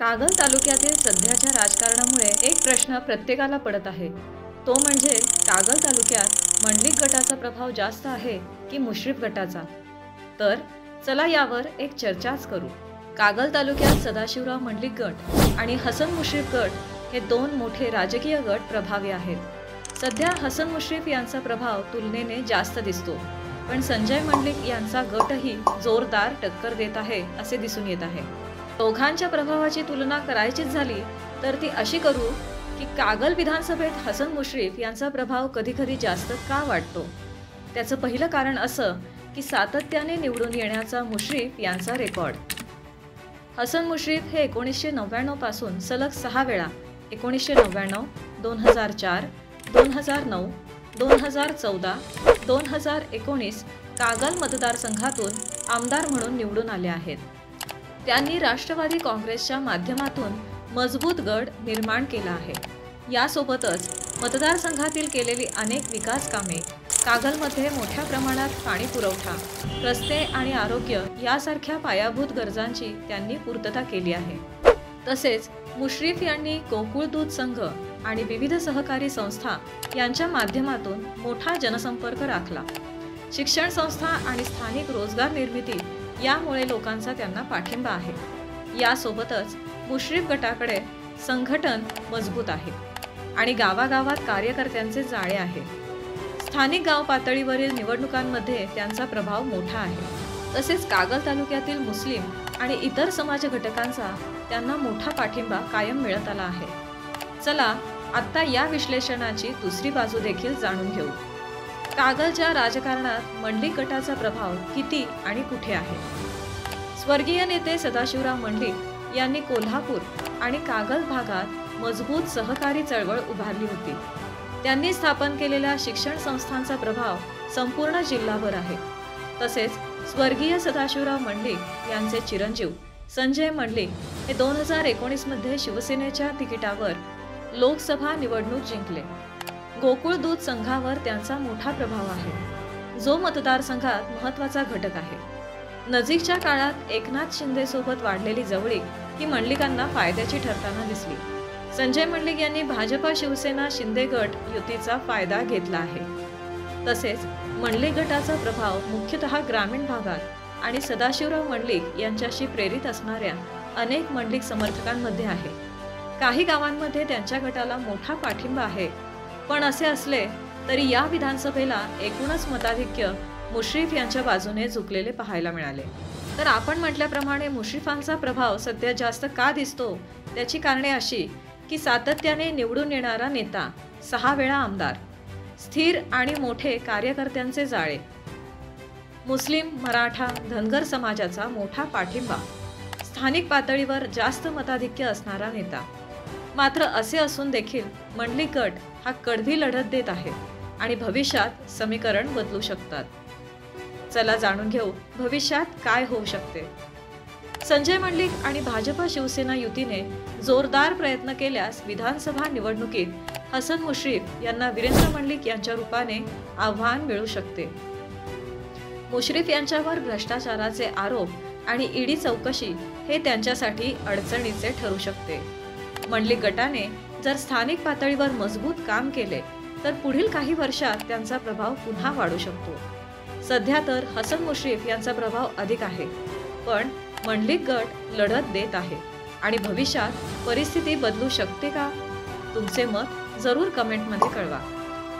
कागल तालुक्यातील सध्याच्या राजकारणामुळे एक प्रश्न प्रत्येकाला पडत आहे, तो म्हणजे कागल तालुक्यात मंडलिक गटाचा प्रभाव जास्त आहे की मुश्रीफ गटाचा। तर चला यावर एक चर्चाच करू। कागल तालुक्यात सदाशिवराव मंडलिक गट आणि हसन मुश्रीफ गट हे दोन मोठे राजकीय गट प्रभावी आहेत। सध्या हसन मुश्रीफ यांचा प्रभाव तुलनेने जास्त दिसतो, पण संजय मंडलिक यांचा गटही जोरदार टक्कर देत आहे असे दिसून येत आहे। दोघांच्या प्रभावाची तुलना करायचीच झाली तर ती अशी करू की कागल विधानसभेत हसन मुश्रीफ यांचा प्रभाव कधी-कधी जास्त का वाटतो। त्याचं पहिलं कारण असं की सातत्याने निवडून येण्याचा मुश्रीफ यांचा रेकॉर्ड। हसन मुश्रीफ हे 1999 पासून सलग 6 वेळा 1999, 2004, 2009, 2014, 2019 कागल मतदारसंघातून आमदार म्हणून निवडून आले आहेत। त्यांनी राष्ट्रवादी काँग्रेसच्या माध्यमातून मजबूत गड निर्माण केला आहे। यासोबतच मतदारसंघातील केलेली अनेक विकास कामे, कागलमध्ये मोठ्या प्रमाणात पाणी पुरवठा, रस्ते आणि आरोग्य यासारख्या पायाभूत गरजांची त्यांनी पूर्तता केली आहे। तसेच मुश्रीफ यांनी गोकुळ दूध संघ आणि विविध सहकारी संस्था यांच्या माध्यमातून मोठा जनसंपर्क राखला। शिक्षण संस्था आणि स्थानिक रोजगार निर्मिती यामुळे लोकांचा त्यांना पाठिंबा आहे। यासोबतच मुश्रीफ गटाकडे संघटन मजबूत आहे आणि गावागावात कार्यकर्त्यांचे जाळे आहे। स्थानिक गाव पातळीवरील निवडणुकांमध्ये त्यांचा प्रभाव मोठा आहे। तसेच कागल तालुक्यातील मुस्लिम आणि इतर समाज घटकांचा त्यांना मोठा पाठिंबा कायम मिळत आला आहे। चला आता या विश्लेषणाची दुसरी बाजू देखील जाणून घेऊ। कागलच्या राजकारणात मंडलिक गटाचा प्रभाव किती आणि कुठे आहे। स्वर्गीय नेते सदाशिवराव मंडलिक यांनी कोल्हापूर आणि कागल भागात मजबूत सहकारी चळवळ उभारली होती। त्यांनी स्थापन केलेल्या शिक्षण संस्थांचा प्रभाव संपूर्ण जिल्हाभर आहे। तसेच स्वर्गीय सदाशिवराव मंडलिक यांचे चिरंजीव संजय मंडलिक हे 2019 मध्ये शिवसेनेच्या तिकिटावर लोकसभा निवडणूक जिंकले। गोकुळ दूध संघावर त्यांचा मोठा प्रभाव आहे, जो मतदारसंघात महत्त्वाचा घटक आहे। नजीकच्या काळात एकनाथ शिंदे सोबत वाढलेली जवळीक ही मंडलिकांना फायद्याची ठरताना दिसली। संजय मंडलिक यांनी भाजपा शिवसेना शिंदे गट युतीचा फायदा घेतला आहे। तसेच मंडलिक गटाचा प्रभाव मुख्यतः ग्रामीण भागात आणि सदाशिवराव मंडलिक यांच्याशी प्रेरित असणाऱ्या अनेक मंडलिक समर्थकांमध्ये आहे। काही गावांमध्ये त्यांच्या गटाला मोठा पाठिंबा आहे, पण असे असले तरी या विधानसभेला एकूणच मताधिक्य मुश्रीफ यांच्या बाजूने झुकलेले पाहायला मिळाले। तर आपण म्हटल्याप्रमाणे मुश्रीफांचा प्रभाव सध्या जास्त का दिसतो, त्याची कारणे अशी की सातत्याने निवडून येणारा नेता, 6 वेळा आमदार, स्थिर आणि मोठे कार्यकर्त्यांचे जाळे, मुस्लिम, मराठा, धनगर समाजाचा मोठा पाठिंबा, स्थानिक पातळीवर जास्त मताधिक्य असणारा नेता। मात्र असे असून देखील मंडलिक गट हा कडवी लढत देत आहे आणि भविष्यात समीकरण बदलू शकतात। चला जाणून घेऊ भविष्यात काय होऊ शकते। संजय मंडलिक आणि भाजपा शिवसेना युतीने जोरदार प्रयत्न केल्यास विधानसभा निवडणुकीत हसन मुश्रीफ यांना वीरेंद्र मंडलिक यांच्या रूपाने आव्हान मिळू शकते। मुश्रीफ यांच्यावर भ्रष्टाचाराचे आरोप आणि ईडी चौकशी हे त्यांच्यासाठी अडचणीचे ठरू शकते। मंडलिक गटाने जर स्थानिक पातळीवर मजबूत काम केले तर पुढील काही वर्षात त्यांचा प्रभाव पुन्हा वाढू शकतो। सध्या तर हसन मुश्रीफ यांचा प्रभाव अधिक आहे, पण मंडलिक गट लढत देत आहे आणि भविष्यात परिस्थिती बदलू शकते का? तुमचे मत जरूर कमेंटमध्ये कळवा।